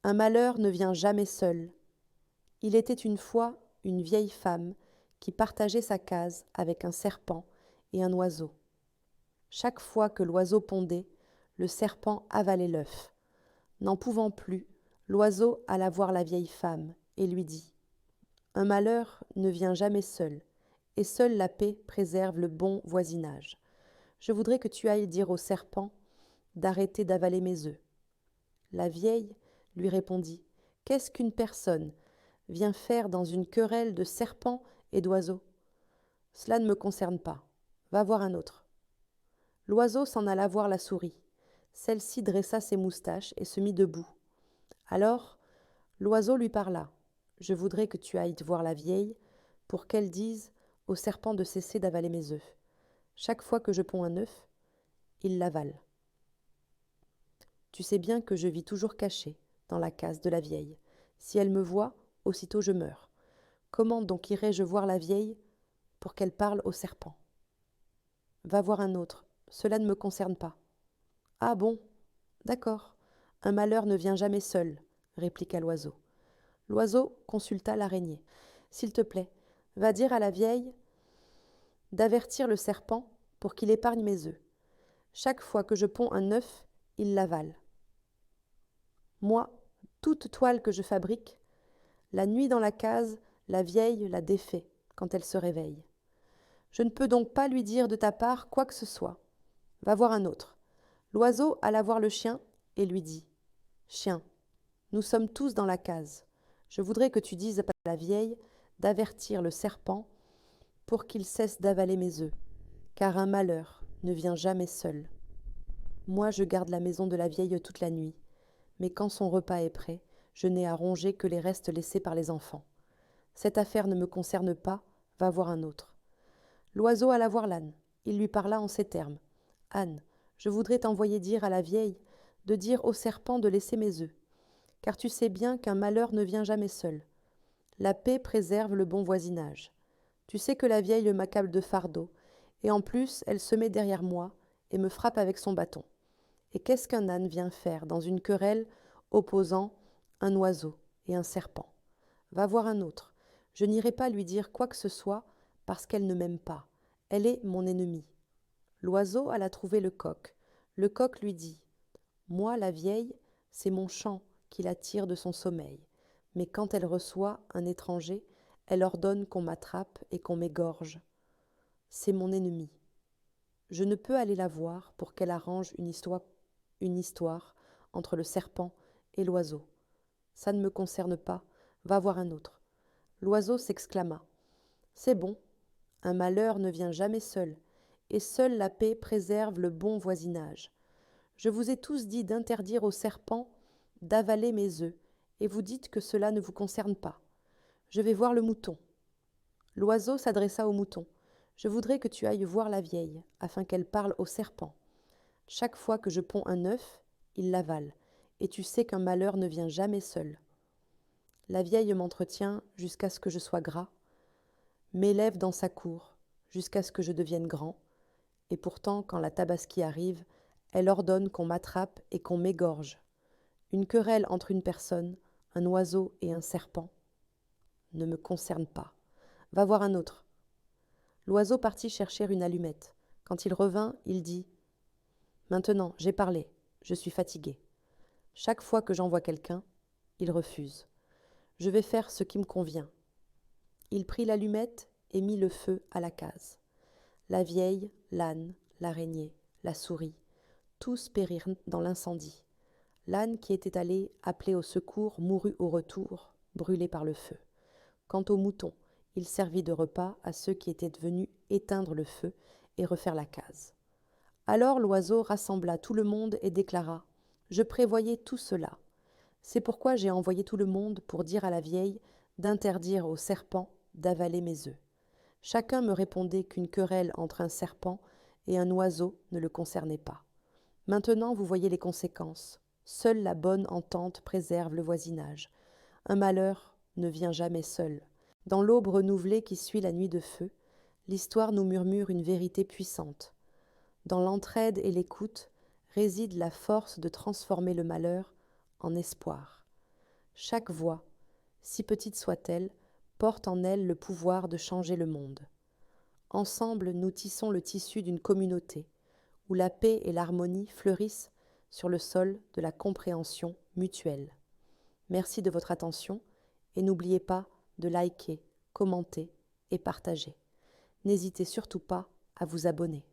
Un malheur ne vient jamais seul. Il était une fois une vieille femme qui partageait sa case avec un serpent et un oiseau. Chaque fois que l'oiseau pondait, le serpent avalait l'œuf. N'en pouvant plus, l'oiseau alla voir la vieille femme et lui dit « Un malheur ne vient jamais seul, et seule la paix préserve le bon voisinage. Je voudrais que tu ailles dire au serpent d'arrêter d'avaler mes œufs. » La vieille lui répondit « Qu'est-ce qu'une personne vient faire dans une querelle de serpents et d'oiseaux ? Cela ne me concerne pas. Va voir un autre. » L'oiseau s'en alla voir la souris. Celle-ci dressa ses moustaches et se mit debout. Alors, l'oiseau lui parla. « Je voudrais que tu ailles voir la vieille pour qu'elle dise au serpent de cesser d'avaler mes œufs. Chaque fois que je ponds un œuf, il l'avale. Tu sais bien que je vis toujours caché dans la case de la vieille. Si elle me voit, aussitôt je meurs. Comment donc irais-je voir la vieille pour qu'elle parle au serpent ? Va voir un autre, cela ne me concerne pas. » Ah bon, d'accord, un malheur ne vient jamais seul, répliqua l'oiseau. L'oiseau consulta l'araignée. S'il te plaît, va dire à la vieille d'avertir le serpent pour qu'il épargne mes œufs. Chaque fois que je ponds un œuf, il l'avale. Moi, toute toile que je fabrique, la nuit dans la case, la vieille la défait quand elle se réveille. Je ne peux donc pas lui dire de ta part quoi que ce soit. Va voir un autre. L'oiseau alla voir le chien et lui dit « Chien, nous sommes tous dans la case. Je voudrais que tu dises à la vieille d'avertir le serpent pour qu'il cesse d'avaler mes œufs, car un malheur ne vient jamais seul. Moi, je garde la maison de la vieille toute la nuit, mais quand son repas est prêt, je n'ai à ronger que les restes laissés par les enfants. Cette affaire ne me concerne pas, va voir un autre. » L'oiseau alla voir l'âne. Il lui parla en ces termes. « Âne, je voudrais t'envoyer dire à la vieille de dire au serpent de laisser mes œufs, car tu sais bien qu'un malheur ne vient jamais seul. La paix préserve le bon voisinage. Tu sais que la vieille m'accable de fardeau, et en plus elle se met derrière moi et me frappe avec son bâton. Et qu'est-ce qu'un âne vient faire dans une querelle opposant un oiseau et un serpent ? Va voir un autre. Je n'irai pas lui dire quoi que ce soit parce qu'elle ne m'aime pas. Elle est mon ennemie. » L'oiseau alla trouver le coq. Le coq lui dit « Moi, la vieille, c'est mon chant qui la tire de son sommeil. Mais quand elle reçoit un étranger, elle ordonne qu'on m'attrape et qu'on m'égorge. C'est mon ennemie. Je ne peux aller la voir pour qu'elle arrange une histoire entre le serpent et l'oiseau. Ça ne me concerne pas, va voir un autre. » L'oiseau s'exclama. « C'est bon, un malheur ne vient jamais seul, et seule la paix préserve le bon voisinage. Je vous ai tous dit d'interdire au serpent d'avaler mes œufs, et vous dites que cela ne vous concerne pas. Je vais voir le mouton. » L'oiseau s'adressa au mouton. « Je voudrais que tu ailles voir la vieille, afin qu'elle parle au serpent. Chaque fois que je ponds un œuf, il l'avale, et tu sais qu'un malheur ne vient jamais seul. La vieille m'entretient jusqu'à ce que je sois gras, m'élève dans sa cour jusqu'à ce que je devienne grand, et pourtant, quand la tabaski arrive, elle ordonne qu'on m'attrape et qu'on m'égorge. Une querelle entre une personne, un oiseau et un serpent ne me concerne pas. Va voir un autre. » L'oiseau partit chercher une allumette. Quand il revint, il dit « Maintenant, j'ai parlé, je suis fatigué. Chaque fois que j'envoie quelqu'un, il refuse. Je vais faire ce qui me convient. » Il prit l'allumette et mit le feu à la case. La vieille, l'âne, l'araignée, la souris, tous périrent dans l'incendie. L'âne qui était allé appeler au secours mourut au retour, brûlé par le feu. Quant au mouton, il servit de repas à ceux qui étaient venus éteindre le feu et refaire la case. Alors l'oiseau rassembla tout le monde et déclara « Je prévoyais tout cela. C'est pourquoi j'ai envoyé tout le monde pour dire à la vieille d'interdire au serpent d'avaler mes œufs. Chacun me répondait qu'une querelle entre un serpent et un oiseau ne le concernait pas. Maintenant, vous voyez les conséquences. Seule la bonne entente préserve le voisinage. Un malheur ne vient jamais seul. Dans l'aube renouvelée qui suit la nuit de feu, l'histoire nous murmure une vérité puissante. Dans l'entraide et l'écoute réside la force de transformer le malheur en espoir. Chaque voix, si petite soit-elle, porte en elle le pouvoir de changer le monde. Ensemble, nous tissons le tissu d'une communauté, où la paix et l'harmonie fleurissent sur le sol de la compréhension mutuelle. Merci de votre attention et n'oubliez pas de liker, commenter et partager. N'hésitez surtout pas à vous abonner.